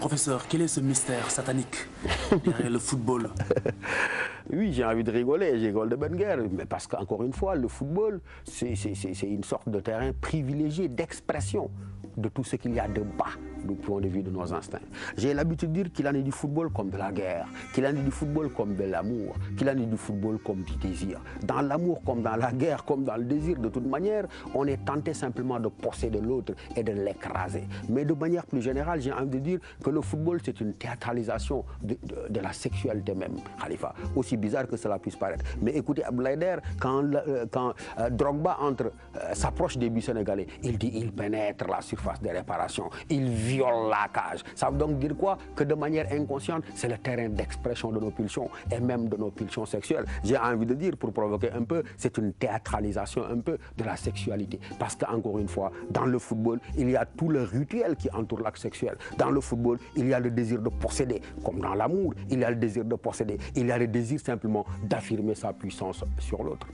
Professeur, quel est ce mystère satanique derrière le football? Oui, j'ai envie de rigoler, je rigole de bonne guerre, mais parce qu'encore une fois, le football, c'est une sorte de terrain privilégié d'expression de tout ce qu'il y a de bas du point de vue de nos instincts. J'ai l'habitude de dire qu'il en est du football comme de la guerre, qu'il en est du football comme de l'amour, qu'il en est du football comme du désir. Dans l'amour comme dans la guerre, comme dans le désir, de toute manière, on est tenté simplement de posséder l'autre et de l'écraser. Mais de manière plus générale, j'ai envie de dire que le football, c'est une théâtralisation de la sexualité même, Khalifa. Aussi bizarre que cela puisse paraître. Mais écoutez, Abdelhaider, quand Drogba s'approche des buts sénégalais, il dit il pénètre la surface de réparation, il viole la cage. Ça veut donc dire quoi? Que de manière inconsciente, c'est le terrain d'expression de nos pulsions et même de nos pulsions sexuelles. J'ai envie de dire, pour provoquer un peu, c'est une théâtralisation un peu de la sexualité. Parce qu'encore une fois, dans le football, il y a tout le rituel qui entoure l'acte sexuel. Dans le football, il y a le désir de posséder, comme dans l'amour, il y a le désir de posséder, il y a le désir simplement d'affirmer sa puissance sur l'autre.